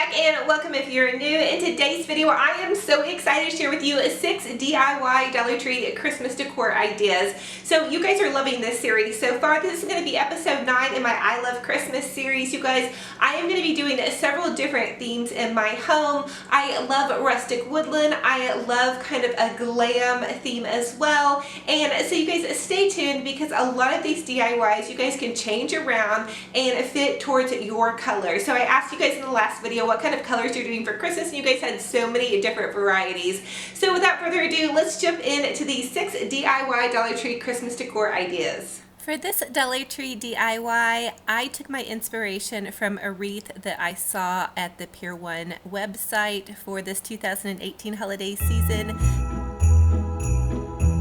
back and welcome if you're new. In today's video, I am so excited to share with you 6 DIY Dollar Tree Christmas decor ideas. So you guys are loving this series so far. This is going to be episode 9 in my I Love Christmas series. You guys, I am going to be doing several different themes in my home. I love rustic woodland. I love kind of a glam theme as well. And so you guys stay tuned because a lot of these DIYs you guys can change around and fit towards your color. So I asked you guys in the last video what kind of colors you're doing for Christmas, and you guys had so many different varieties. So without further ado, let's jump into these 6 DIY Dollar Tree Christmas decor ideas. For this Dollar Tree DIY, I took my inspiration from a wreath that I saw at the Pier 1 website for this 2018 holiday season.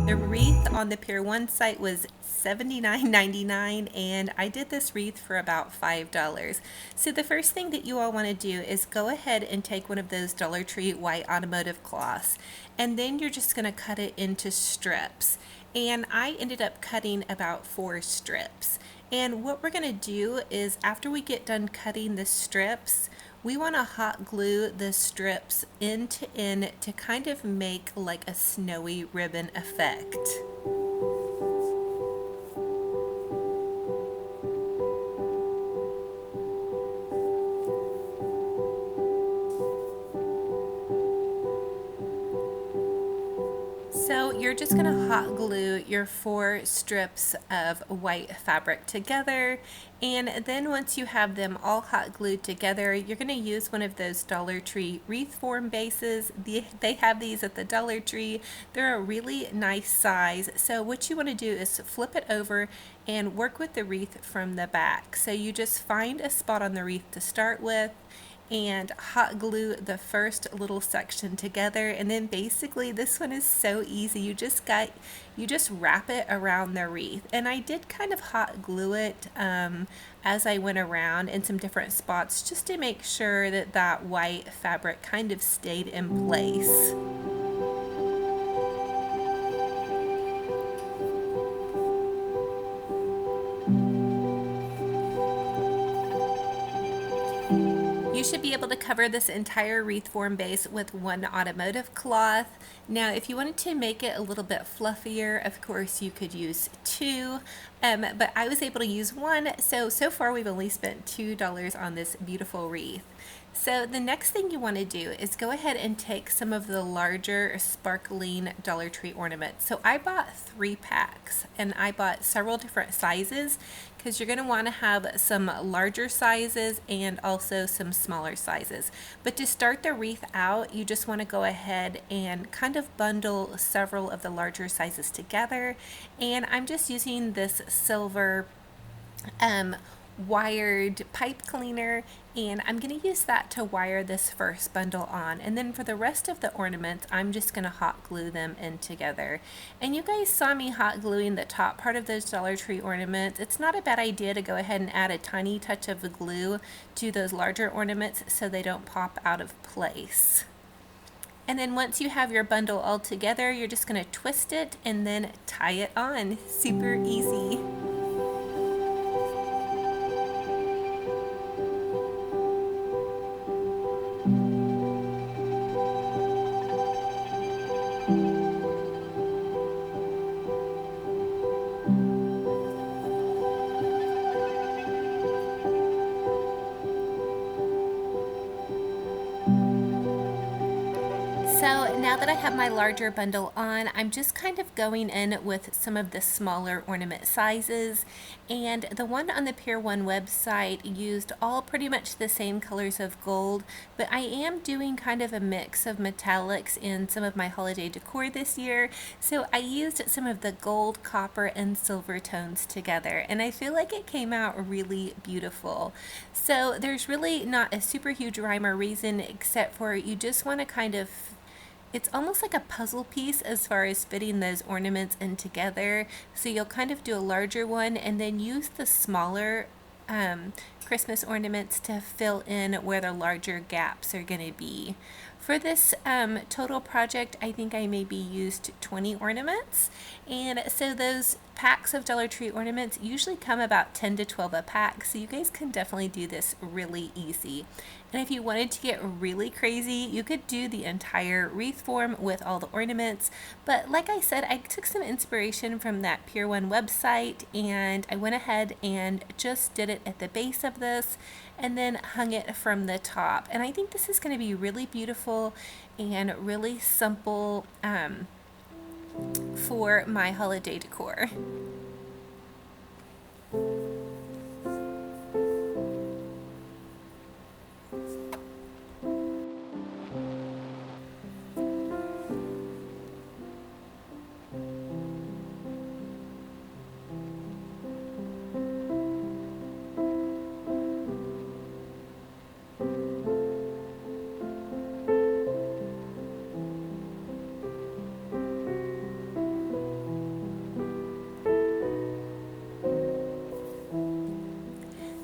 The wreath on the Pier 1 site was $79.99 and I did this wreath for about $5. So the first thing that you all want to do is go ahead and take one of those Dollar Tree white automotive cloths, and then you're just going to cut it into strips. And I ended up cutting about 4 strips. And what we're going to do is, after we get done cutting the strips, we want to hot glue the strips end to end to kind of make like a snowy ribbon effect. So you're just going to hot glue your 4 strips of white fabric together, and then once you have them all hot glued together, you're going to use one of those Dollar Tree wreath form bases. They have these at the Dollar Tree. They're a really nice size. So what you want to do is flip it over and work with the wreath from the back. So you just find a spot on the wreath to start with and hot glue the first little section together, and then basically this one is so easy. You just wrap it around the wreath, and I did kind of hot glue it as I went around in some different spots just to make sure that that white fabric kind of stayed in place. You should be able to cover this entire wreath form base with 1 automotive cloth. Now, if you wanted to make it a little bit fluffier, of course you could use 2, but I was able to use 1, so far we've only spent $2 on this beautiful wreath. So the next thing you want to do is go ahead and take some of the larger sparkling Dollar Tree ornaments. So I bought 3 packs, and I bought several different sizes because you're going to want to have some larger sizes and also some smaller sizes. But to start the wreath out, you just want to go ahead and kind of bundle several of the larger sizes together. And I'm just using this silver wired pipe cleaner, and I'm going to use that to wire this first bundle on, and then for the rest of the ornaments I'm just going to hot glue them in together. And you guys saw me hot gluing the top part of those Dollar Tree ornaments. It's not a bad idea to go ahead and add a tiny touch of glue to those larger ornaments so they don't pop out of place. And then once you have your bundle all together, you're just going to twist it and then tie it on. Super easy. So now that I have my larger bundle on, I'm just kind of going in with some of the smaller ornament sizes, and the one on the Pier 1 website used all pretty much the same colors of gold, but I am doing kind of a mix of metallics in some of my holiday decor this year, so I used some of the gold, copper, and silver tones together, and I feel like it came out really beautiful. So there's really not a super huge rhyme or reason, except for you just want to kind of, it's almost like a puzzle piece as far as fitting those ornaments in together. So you'll kind of do a larger one and then use the smaller Christmas ornaments to fill in where the larger gaps are going to be. For this total project, I think I maybe used 20 ornaments, and so those packs of Dollar Tree ornaments usually come about 10 to 12 a pack, so you guys can definitely do this really easy. And if you wanted to get really crazy, you could do the entire wreath form with all the ornaments, but like I said, I took some inspiration from that Pier 1 website, and I went ahead and just did it at the base of this and then hung it from the top. And I think this is going to be really beautiful and really simple for my holiday decor.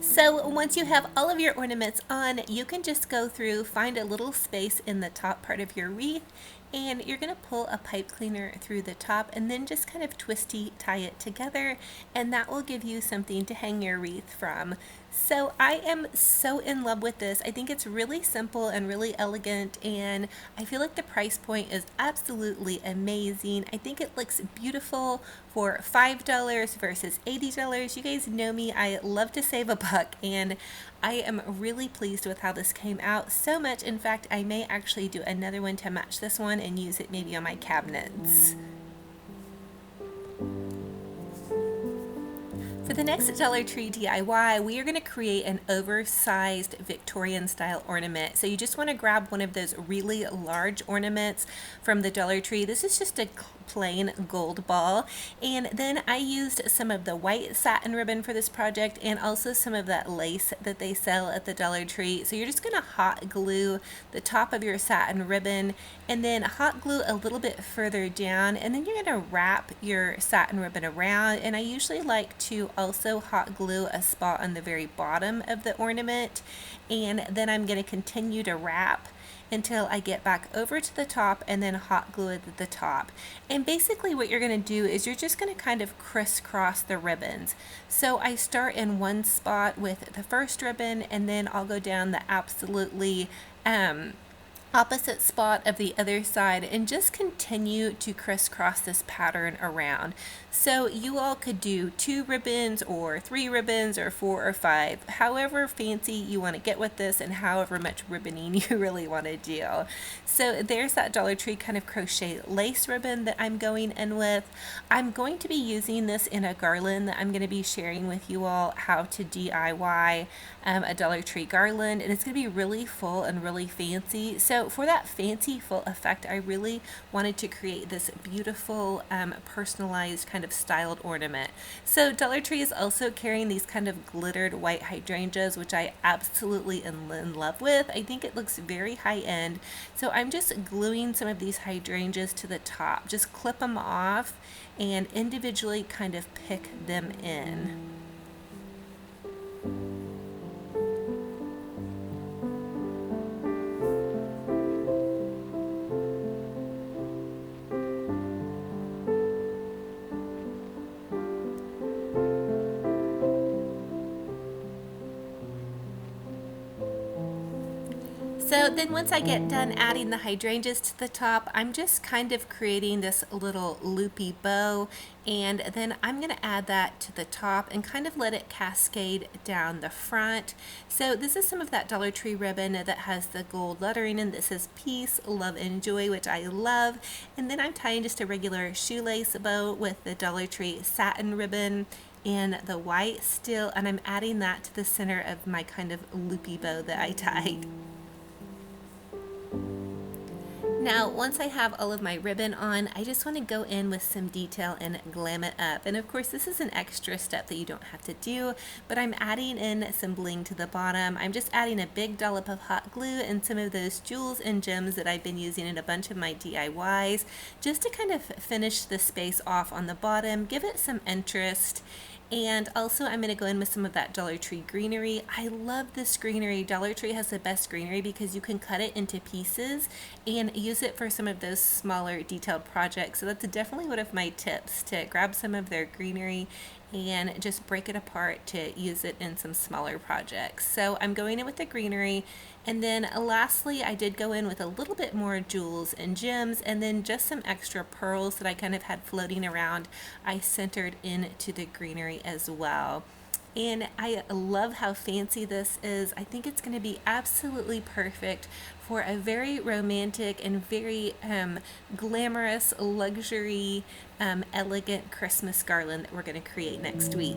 So once you have all of your ornaments on, you can just go through, find a little space in the top part of your wreath, and you're going to pull a pipe cleaner through the top and then just kind of twisty tie it together, and that will give you something to hang your wreath from. So I am so in love with this. I think it's really simple and really elegant, and I feel like the price point is absolutely amazing. I think it looks beautiful for $5 versus $80. You guys know me, I love to save a buck, and I am really pleased with how this came out so much. In fact, I may actually do another one to match this one and use it maybe on my cabinets. For the next Dollar Tree DIY, we are going to create an oversized Victorian style ornament. So you just want to grab one of those really large ornaments from the Dollar Tree. This is just a plain gold ball, and then I used some of the white satin ribbon for this project and also some of that lace that they sell at the Dollar Tree. So you're just going to hot glue the top of your satin ribbon and then hot glue a little bit further down, and then you're going to wrap your satin ribbon around. And I usually like to also hot glue a spot on the very bottom of the ornament, and then I'm going to continue to wrap until I get back over to the top and then hot glue it at the top. And basically what you're going to do is you're just going to kind of crisscross the ribbons. So I start in one spot with the first ribbon, and then I'll go down the absolutely opposite spot of the other side and just continue to crisscross this pattern around. So you all could do 2 ribbons or 3 ribbons or 4 or 5, however fancy you want to get with this and however much ribboning you really want to do. So there's that Dollar Tree kind of crochet lace ribbon that I'm going in with. I'm going to be using this in a garland that I'm going to be sharing with you all how to DIY a Dollar Tree garland, and it's going to be really full and really fancy. So for that fancy full effect, I really wanted to create this beautiful personalized kind of styled ornament. So Dollar Tree is also carrying these kind of glittered white hydrangeas, which I absolutely am in love with. I think it looks very high end. So I'm just gluing some of these hydrangeas to the top. Just clip them off and individually kind of pick them in. So then once I get done adding the hydrangeas to the top, I'm just kind of creating this little loopy bow, and then I'm going to add that to the top and kind of let it cascade down the front. So this is some of that Dollar Tree ribbon that has the gold lettering, and this is Peace, Love, and Joy, which I love. And then I'm tying just a regular shoelace bow with the Dollar Tree satin ribbon and the white still, and I'm adding that to the center of my kind of loopy bow that I tied. Now, once I have all of my ribbon on, I just want to go in with some detail and glam it up. And of course, this is an extra step that you don't have to do, but I'm adding in some bling to the bottom. I'm just adding a big dollop of hot glue and some of those jewels and gems that I've been using in a bunch of my DIYs, just to kind of finish the space off on the bottom, give it some interest. And also I'm going to go in with some of that Dollar Tree greenery. I love this greenery. Dollar Tree has the best greenery because you can cut it into pieces and use it for some of those smaller detailed projects. So that's definitely one of my tips, to grab some of their greenery and just break it apart to use it in some smaller projects. So I'm going in with the greenery, and then lastly I did go in with a little bit more jewels and gems, and then just some extra pearls that I kind of had floating around I centered into the greenery as well. And I love how fancy this is. I think it's going to be absolutely perfect for a very romantic and very glamorous, luxury, elegant Christmas garland that we're going to create next week.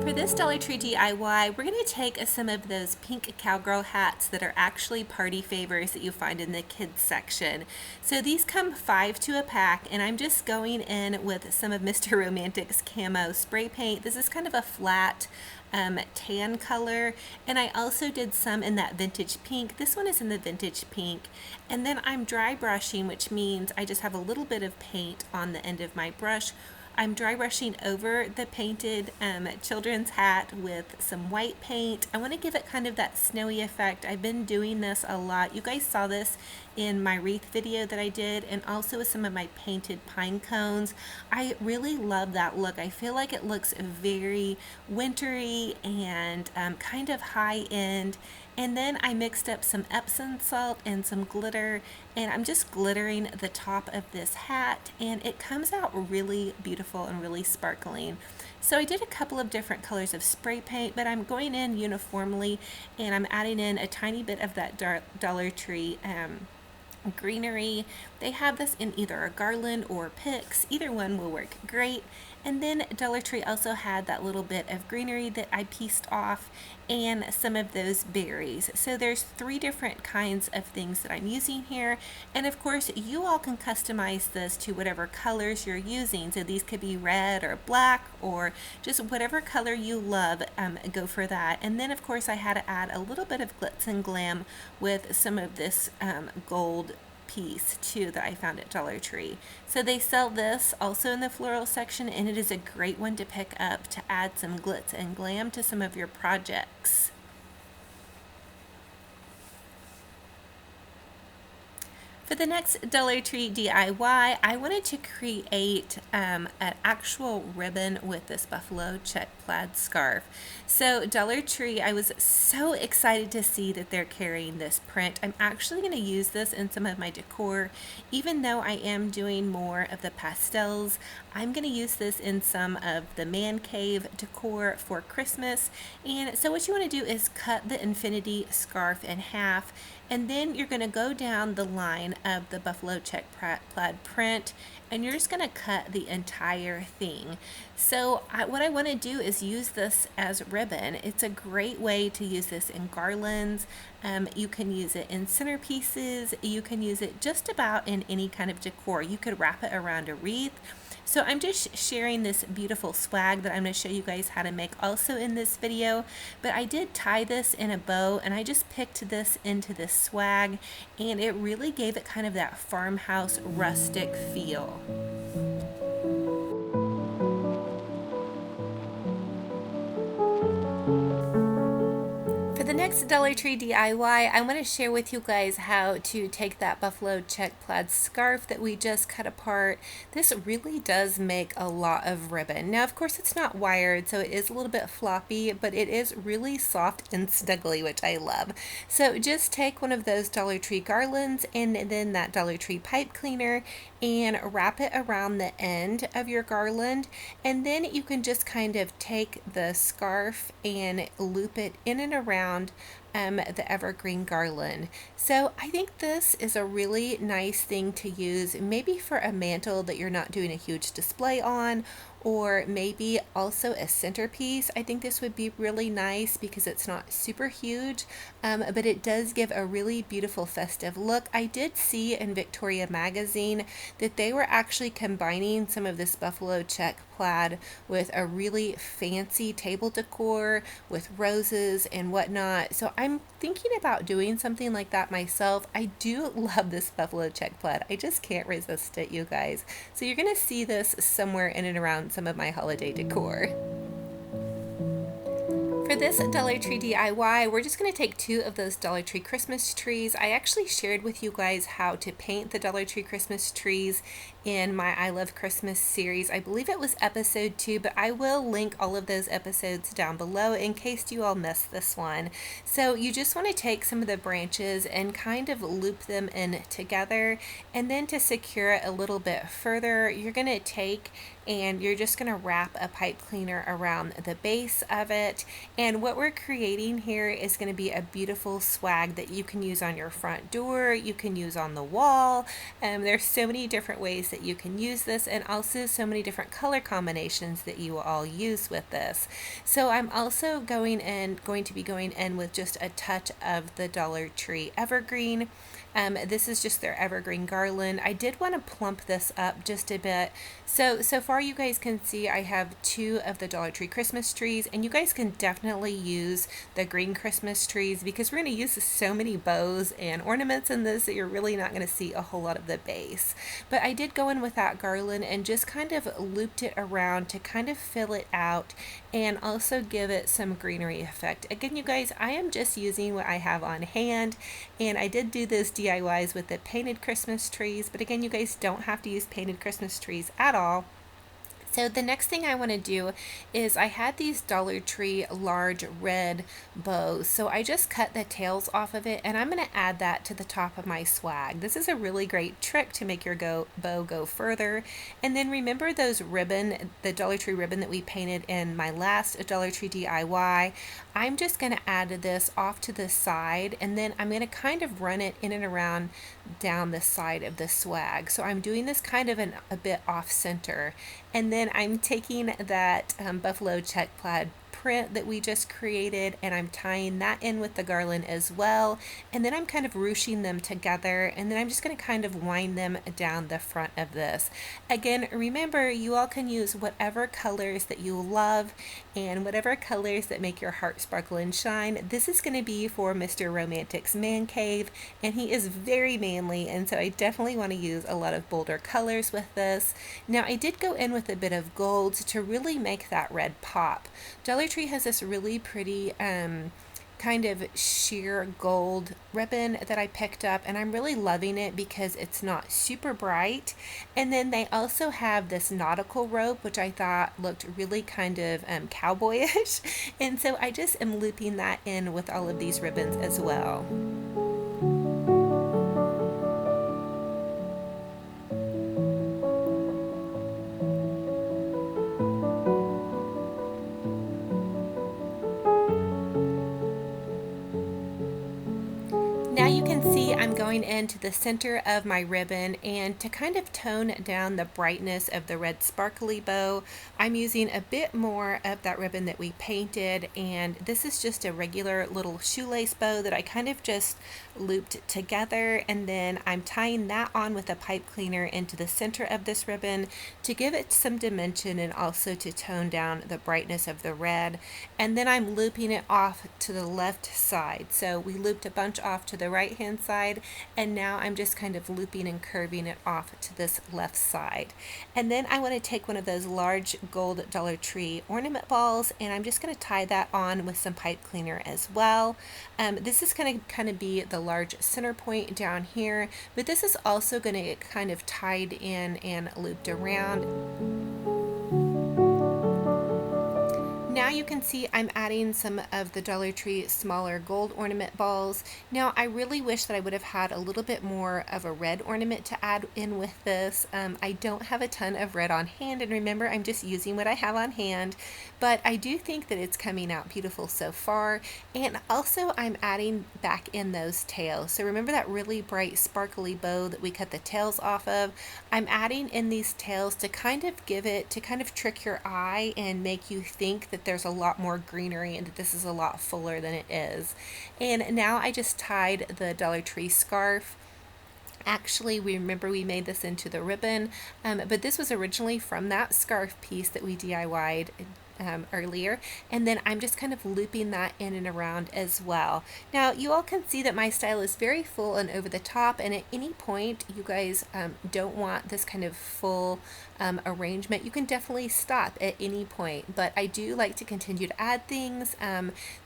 For this Dollar Tree DIY, we're going to take some of those pink cowgirl hats that are actually party favors that you find in the kids section. So these come 5 to a pack, and I'm just going in with some of Mr. Romantic's camo spray paint. This is kind of a flat tan color, and I also did some in that vintage pink. This one is in the vintage pink, and then I'm dry brushing, which means I just have a little bit of paint on the end of my brush. I'm dry brushing over the painted children's hat with some white paint. I want to give it kind of that snowy effect. I've been doing this a lot. You guys saw this in my wreath video that I did, and also with some of my painted pine cones. I really love that look. I feel like it looks very wintry and kind of high end. And then I mixed up some Epsom salt and some glitter, and I'm just glittering the top of this hat, and it comes out really beautiful and really sparkling. So I did a couple of different colors of spray paint, but I'm going in uniformly, and I'm adding in a tiny bit of that Dollar Tree greenery. They have this in either a garland or picks. Either one will work great. And then Dollar Tree also had that little bit of greenery that I pieced off, and some of those berries. So there's 3 different kinds of things that I'm using here, and of course you all can customize this to whatever colors you're using. So these could be red or black or just whatever color you love, go for that. And then of course I had to add a little bit of glitz and glam with some of this gold piece too that I found at Dollar Tree. So they sell this also in the floral section, and it is a great one to pick up to add some glitz and glam to some of your projects. For the next Dollar Tree DIY, I wanted to create an actual ribbon with this buffalo check plaid scarf. So Dollar Tree, I was so excited to see that they're carrying this print. I'm actually going to use this in some of my decor. Even though I am doing more of the pastels, I'm going to use this in some of the man cave decor for Christmas. And so what you want to do is cut the infinity scarf in half, and then you're going to go down the line of the buffalo check plaid print, and you're just going to cut the entire thing. So what I want to do is use this as ribbon. It's a great way to use this in garlands. You can use it in centerpieces. You can use it just about in any kind of decor. You could wrap it around a wreath. So I'm just sharing this beautiful swag that I'm going to show you guys how to make also in this video. But I did tie this in a bow, and I just picked this into this swag, and it really gave it kind of that farmhouse rustic feel. The next Dollar Tree DIY, I want to share with you guys how to take that buffalo check plaid scarf that we just cut apart. This really does make a lot of ribbon. Now, of course, it's not wired, so it is a little bit floppy, but it is really soft and snuggly, which I love. So just take one of those Dollar Tree garlands and then that Dollar Tree pipe cleaner and wrap it around the end of your garland, and then you can just kind of take the scarf and loop it in and around the evergreen garland. So I think this is a really nice thing to use maybe for a mantle that you're not doing a huge display on, or maybe also a centerpiece. I think this would be really nice because it's not super huge, but it does give a really beautiful festive look. I did see in Victorian magazine that they were actually combining some of this buffalo check plaid with a really fancy table decor with roses and whatnot. So I I'm thinking about doing something like that myself. I do love this buffalo check plaid. I just can't resist it, you guys. So you're going to see this somewhere in and around some of my holiday decor. For this Dollar Tree DIY, we're just going to take 2 of those Dollar Tree Christmas trees. I actually shared with you guys how to paint the Dollar Tree Christmas trees in my I Love Christmas series. I believe it was episode 2, but I will link all of those episodes down below in case you all missed this one. So you just want to take some of the branches and kind of loop them in together, and then to secure it a little bit further, you're going to take and you're just going to wrap a pipe cleaner around the base of it. And what we're creating here is going to be a beautiful swag that you can use on your front door, you can use on the wall. There's so many different ways that you can use this, and also so many different color combinations that you will all use with this. So I'm also going to be going in with just a touch of the Dollar Tree Evergreen. This is just their evergreen garland. I did want to plump this up just a bit. So far you guys can see I have 2 of the Dollar Tree Christmas trees, and you guys can definitely use the green Christmas trees because we're going to use so many bows and ornaments in this that you're really not going to see a whole lot of the base. But I did go in with that garland and just kind of looped it around to kind of fill it out and also give it some greenery effect. Again, you guys, I am just using what I have on hand, and I did do those DIYs with the painted Christmas trees, but again, you guys don't have to use painted Christmas trees at all. So the next thing I want to do is I had these Dollar Tree large red bows. So I just cut the tails off of it, and I'm going to add that to the top of my swag. This is a really great trick to make your bow go further. And then remember those ribbon, the Dollar Tree ribbon that we painted in my last Dollar Tree DIY? I'm just going to add this off to the side, and then I'm going to kind of run it in and around down the side of the swag. So I'm doing this kind of a bit off center. And then I'm taking that buffalo check plaid print that we just created, and I'm tying that in with the garland as well, and then I'm kind of ruching them together, and then I'm just going to kind of wind them down the front of this. Again, remember, you all can use whatever colors that you love and whatever colors that make your heart sparkle and shine. This is going to be for Mr. Romantic's man cave, and he is very manly, and so I definitely want to use a lot of bolder colors with this. Now I did go in with a bit of gold to really make that red pop. Dollar Tree has this really pretty kind of sheer gold ribbon that I picked up, and I'm really loving it because it's not super bright. And then they also have this nautical rope, which I thought looked really kind of cowboyish, and so I just am looping that in with all of these ribbons as well. Now you can see I'm going into the center of my ribbon, and to kind of tone down the brightness of the red sparkly bow, I'm using a bit more of that ribbon that we painted, and this is just a regular little shoelace bow that I kind of just looped together, and then I'm tying that on with a pipe cleaner into the center of this ribbon to give it some dimension and also to tone down the brightness of the red. And then I'm looping it off to the left side. So we looped a bunch off to the right hand side, and now I'm just kind of looping and curving it off to this left side. And then I want to take one of those large gold Dollar Tree ornament balls, and I'm just going to tie that on with some pipe cleaner as well. This is going to kind of be the large center point down here, but this is also going to get kind of tied in and looped around. Now you can see I'm adding some of the Dollar Tree smaller gold ornament balls. Now I really wish that I would have had a little bit more of a red ornament to add in with this. I don't have a ton of red on hand, and remember, I'm just using what I have on hand, but I do think that it's coming out beautiful so far. And also I'm adding back in those tails. So remember that really bright sparkly bow that we cut the tails off of? I'm adding in these tails to kind of trick your eye and make you think that there's a lot more greenery and that this is a lot fuller than it is. And now I just tied the Dollar Tree scarf. Actually, we made this into the ribbon, but this was originally from that scarf piece that we DIY'd earlier, and then I'm just kind of looping that in and around as well. Now you all can see that my style is very full and over the top, and at any point you guys don't want this kind of full arrangement, you can definitely stop at any point, but I do like to continue to add things.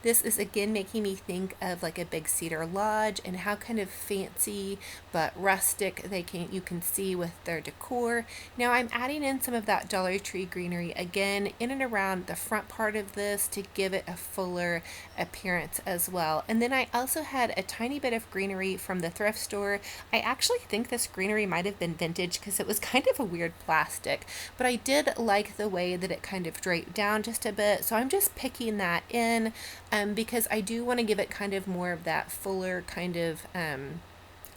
This is again making me think of like a big cedar lodge and how kind of fancy but rustic you can see with their decor. Now I'm adding in some of that Dollar Tree greenery again in and around the front part of this to give it a fuller appearance as well. And then I also had a tiny bit of greenery from the thrift store. I actually think this greenery might have been vintage because it was kind of a weird plastic, but I did like the way that it kind of draped down just a bit, so I'm just picking that in because I do want to give it kind of more of that fuller kind of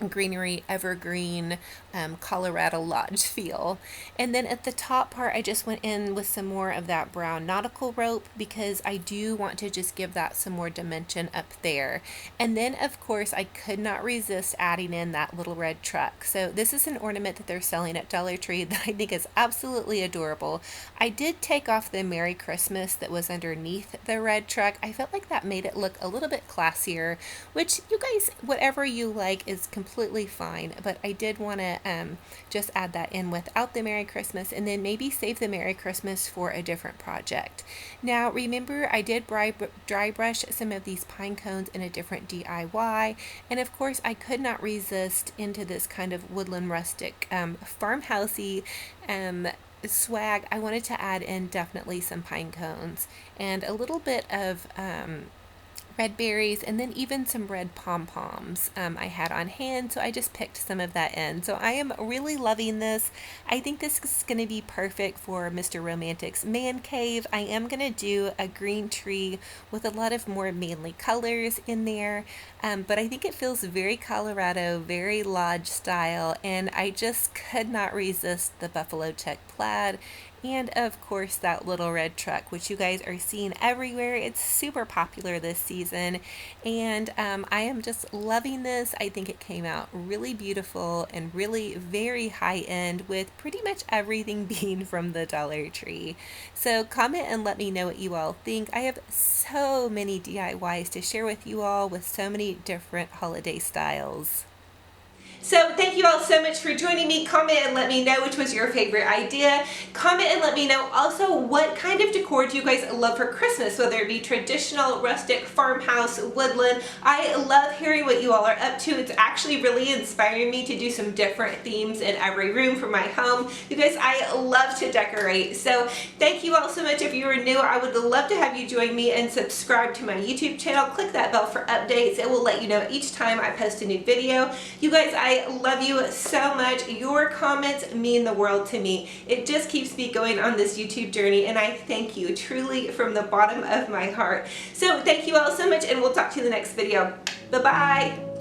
greenery, evergreen, Colorado Lodge feel. And then at the top part, I just went in with some more of that brown nautical rope because I do want to just give that some more dimension up there. And then of course I could not resist adding in that little red truck. So this is an ornament that they're selling at Dollar Tree that I think is absolutely adorable. I did take off the Merry Christmas that was underneath the red truck. I felt like that made it look a little bit classier, which you guys, whatever you like is completely fine, but I did want to just add that in without the Merry Christmas, and then maybe save the Merry Christmas for a different project. Now remember, I did dry brush some of these pine cones in a different DIY, and of course I could not resist into this kind of woodland rustic farmhousey swag. I wanted to add in definitely some pine cones and a little bit of red berries, and then even some red pom-poms I had on hand, so I just picked some of that in. So I am really loving this. I think this is going to be perfect for Mr. Romantic's man cave. I am going to do a green tree with a lot of more manly colors in there, but I think it feels very Colorado, very lodge style, and I just could not resist the buffalo check plaid. And of course that little red truck, which you guys are seeing everywhere. It's super popular this season, and I am just loving this. I think it came out really beautiful and really very high end, with pretty much everything being from the Dollar Tree. So comment and let me know what you all think. I have so many DIYs to share with you all with so many different holiday styles. So thank you all so much for joining me. Comment and let me know which was your favorite idea. Comment and let me know also what kind of decor do you guys love for Christmas, whether it be traditional, rustic, farmhouse, woodland. I love hearing what you all are up to. It's actually really inspiring me to do some different themes in every room for my home. You guys, I love to decorate. So thank you all so much. If you are new, I would love to have you join me and subscribe to my YouTube channel. Click that bell for updates. It will let you know each time I post a new video. You guys, I love you so much. Your comments mean the world to me. It just keeps me going on this YouTube journey, and I thank you truly from the bottom of my heart. So thank you all so much, and we'll talk to you in the next video. Bye-bye.